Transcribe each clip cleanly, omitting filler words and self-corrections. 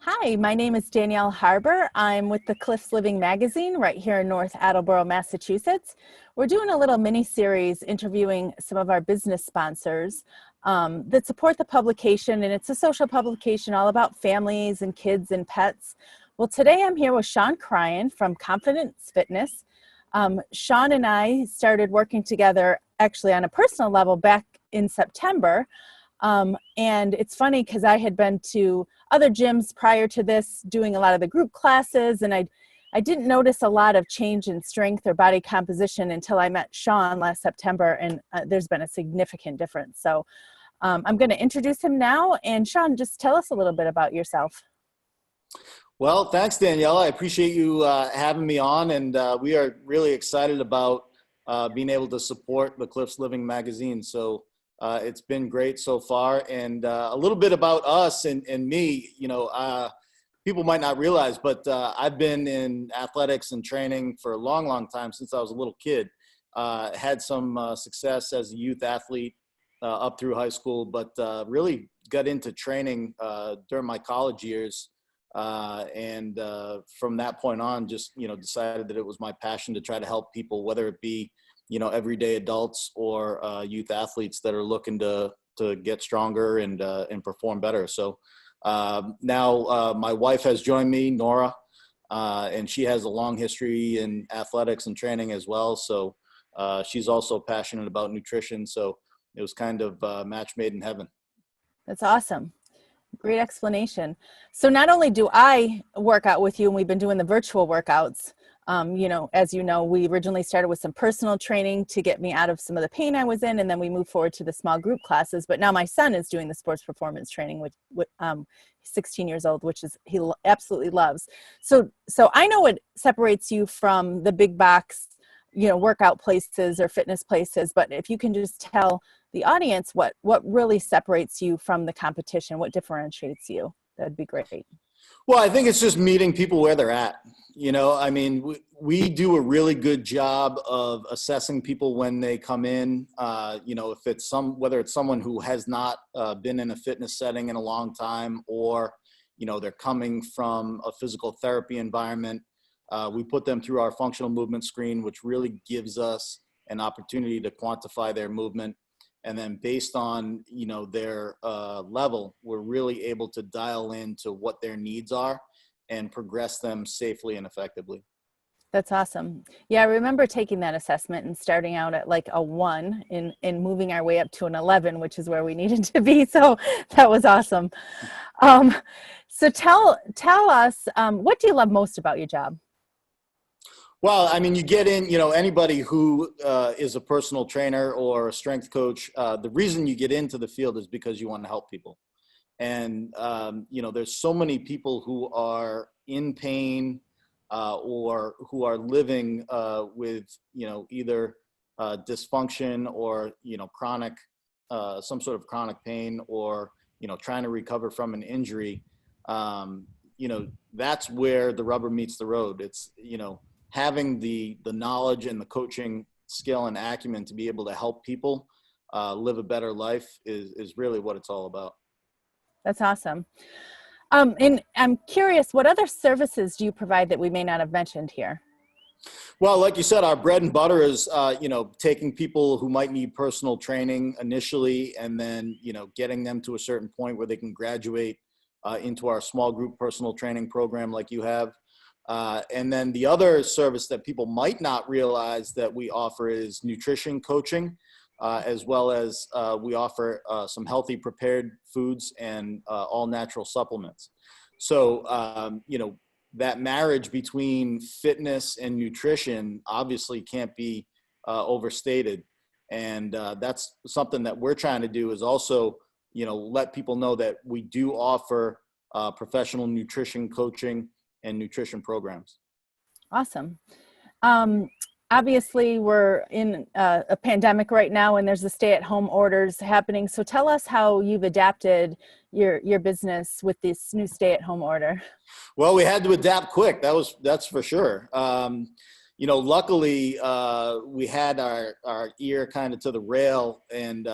Hi, my name is Danielle Harbour. I'm with the Cliffs Living magazine right here in North Attleboro, Massachusetts. We're doing a little mini series interviewing some of our business sponsors that support the publication, and it's a social publication all about families and kids and pets. Well, today I'm here with Sean Cryan from Confidence Fitness. Sean and I started working together actually on a personal level back in September. And it's funny because I had been to other gyms prior to this doing a lot of the group classes, and I didn't notice a lot of change in strength or body composition until I met Sean last September, and there's been a significant difference. So I'm going to introduce him now, and Sean, just tell us a little bit about yourself. Well, thanks, Danielle. I appreciate you having me on, and we are really excited about being able to support the Cliffs Living magazine. So it's been great so far. And a little bit about us and me, people might not realize, but I've been in athletics and training for a long, long time, since I was a little kid. Had some success as a youth athlete up through high school, but really got into training during my college years. And from that point on, just, decided that it was my passion to try to help people, whether it be, everyday adults or youth athletes that are looking to get stronger and perform better. So now my wife has joined me, Nora, and she has a long history in athletics and training as well. So she's also passionate about nutrition. So it was kind of match made in heaven. That's awesome. Great explanation. So not only do I work out with you, and we've been doing the virtual workouts, as you know, we originally started with some personal training to get me out of some of the pain I was in, and then we moved forward to the small group classes. But now my son is doing the sports performance training, which he's 16 years old, which is absolutely loves. So I know what separates you from the big box, workout places or fitness places. But if you can just tell the audience what really separates you from the competition, what differentiates you, that'd be great. Well, I think it's just meeting people where they're at. We do a really good job of assessing people when they come in. If it's whether it's someone who has not been in a fitness setting in a long time, or, they're coming from a physical therapy environment. We put them through our functional movement screen, which really gives us an opportunity to quantify their movement. And then based on, their level, we're really able to dial into what their needs are and progress them safely and effectively. That's awesome. Yeah, I remember taking that assessment and starting out at like a 1 and moving our way up to an 11, which is where we needed to be. So that was awesome. So tell us, what do you love most about your job? Well, I mean, you get in, anybody who is a personal trainer or a strength coach, the reason you get into the field is because you want to help people. And, there's so many people who are in pain or who are living with, either dysfunction or, chronic, some sort of chronic pain, or, trying to recover from an injury. That's where the rubber meets the road. It's, having the knowledge and the coaching skill and acumen to be able to help people live a better life is really what it's all about. That's awesome. And I'm curious, what other services do you provide that we may not have mentioned here? Well, like you said, our bread and butter is, taking people who might need personal training initially, and then, getting them to a certain point where they can graduate into our small group personal training program like you have. And then the other service that people might not realize that we offer is nutrition coaching, as well as we offer some healthy prepared foods and all natural supplements. So, that marriage between fitness and nutrition obviously can't be overstated. And that's something that we're trying to do, is also, let people know that we do offer professional nutrition coaching and nutrition programs. Awesome. Obviously, we're in a pandemic right now, and there's the stay-at-home orders happening. So tell us how you've adapted your business with this new stay-at-home order. Well, we had to adapt quick. That's for sure. Luckily, we had our ear kind of to the rail, and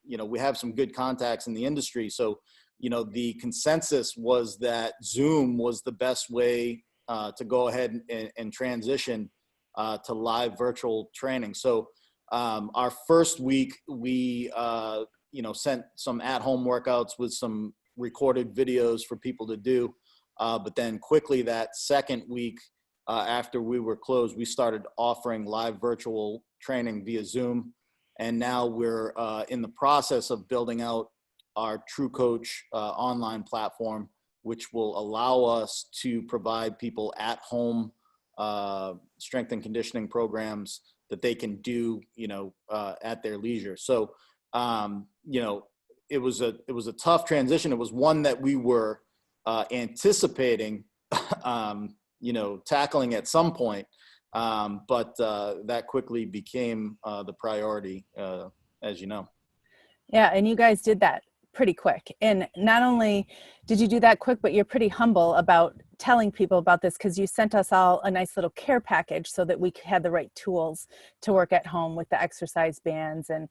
we have some good contacts in the industry. So, the consensus was that Zoom was the best way to go ahead and transition to live virtual training. So our first week, we sent some at-home workouts with some recorded videos for people to do. But then quickly that second week, after we were closed, we started offering live virtual training via Zoom. And now we're in the process of building out our True Coach online platform, which will allow us to provide people at home strength and conditioning programs that they can do, at their leisure. So, it was a tough transition. It was one that we were anticipating, tackling at some point. But that quickly became the priority, as you know. Yeah, and you guys did that pretty quick. And not only did you do that quick, but you're pretty humble about telling people about this, because you sent us all a nice little care package so that we had the right tools to work at home with the exercise bands and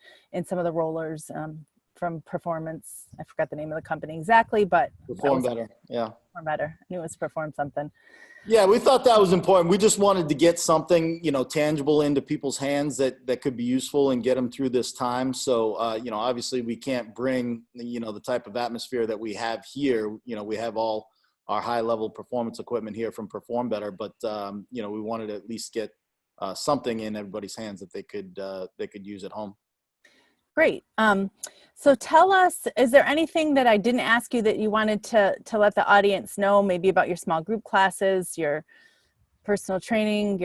some of the rollers from Performance. I forgot the name of the company exactly, but Perform Better. Yeah. Perform Better. I knew it was Perform something. Yeah, we thought that was important. We just wanted to get something, tangible into people's hands that could be useful and get them through this time. So, obviously we can't bring, the type of atmosphere that we have here. We have all our high level performance equipment here from Perform Better, but, we wanted to at least get something in everybody's hands that they could use at home. Great. So tell us, is there anything that I didn't ask you that you wanted to let the audience know, maybe about your small group classes, your personal training,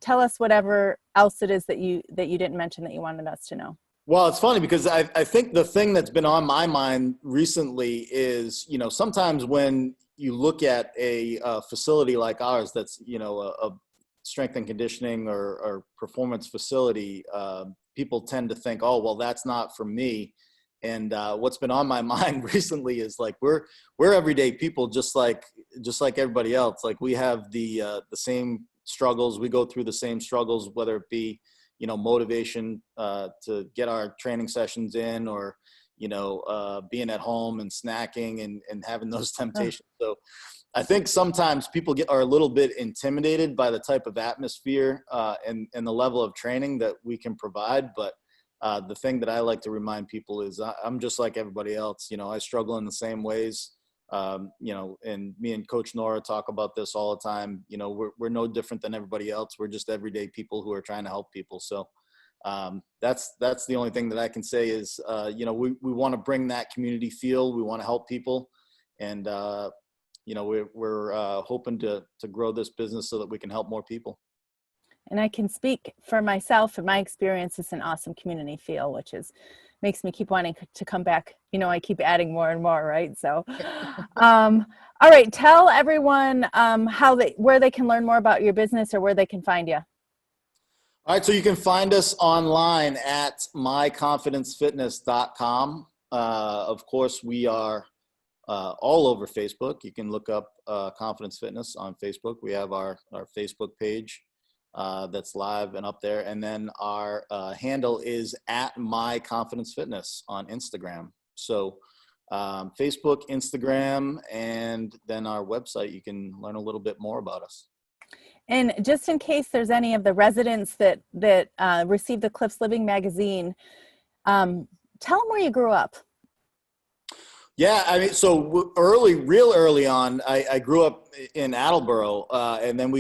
tell us whatever else it is that you didn't mention that you wanted us to know. Well, it's funny because I think the thing that's been on my mind recently is, sometimes when you look at a facility like ours, that's, a strength and conditioning or performance facility, people tend to think, oh, well, that's not for me. And what's been on my mind recently is like, we're everyday people, just like everybody else. Like we have the same struggles. We go through the same struggles, whether it be, motivation to get our training sessions in, or, being at home and snacking and having those temptations. So I think sometimes people are a little bit intimidated by the type of atmosphere and the level of training that we can provide. But the thing that I like to remind people is I'm just like everybody else. I struggle in the same ways. And me and Coach Nora talk about this all the time. We're no different than everybody else. We're just everyday people who are trying to help people. So that's the only thing that I can say is, we want to bring that community feel. We want to help people. And, we're hoping to grow this business so that we can help more people. And I can speak for myself and my experience. It's an awesome community feel, which makes me keep wanting to come back. I keep adding more and more, right? So, all right, tell everyone where they can learn more about your business or where they can find you. All right, so you can find us online at myconfidencefitness.com. Of course, we are all over Facebook. You can look up Confidence Fitness on Facebook. We have our Facebook page that's live and up there. And then our handle is at My Confidence Fitness on Instagram. So Facebook, Instagram, and then our website, you can learn a little bit more about us. And just in case there's any of the residents that receive the Cliffs Living magazine, tell them where you grew up. Yeah, I mean, so real early on, I grew up in Attleboro, and then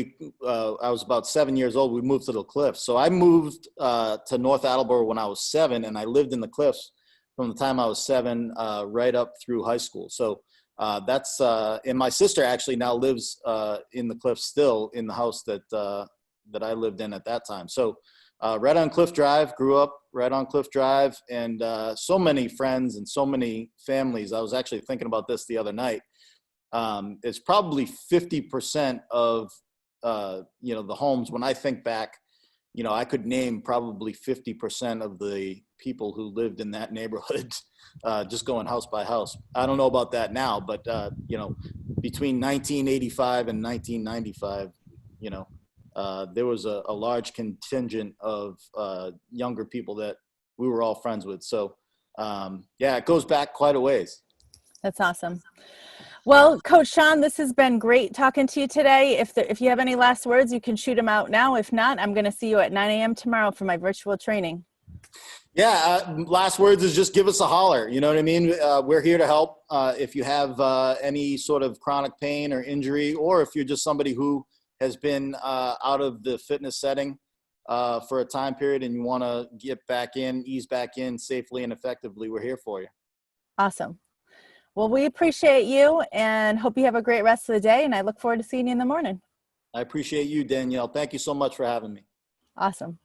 I was about 7 years old. We moved to the Cliffs. So I moved to North Attleboro when I was 7, and I lived in the Cliffs from the time I was 7 right up through high school. So that's and my sister actually now lives in the Cliffs still, in the house that I lived in at that time. So right on Cliff Drive, grew up right on Cliff Drive, and so many friends and so many families. I was actually thinking about this the other night. It's probably 50% of, the homes. When I think back, I could name probably 50% of the people who lived in that neighborhood, just going house by house. I don't know about that now, but, between 1985 and 1995, there was a large contingent of younger people that we were all friends with. So, it goes back quite a ways. That's awesome. Well, Coach Sean, this has been great talking to you today. If you have any last words, you can shoot them out now. If not, I'm going to see you at 9 a.m. tomorrow for my virtual training. Yeah, last words is just give us a holler. You know what I mean? We're here to help. If you have any sort of chronic pain or injury, or if you're just somebody who has been out of the fitness setting for a time period and you want to get back in, ease back in safely and effectively, we're here for you. Awesome. Well, we appreciate you and hope you have a great rest of the day. And I look forward to seeing you in the morning. I appreciate you, Danielle. Thank you so much for having me. Awesome.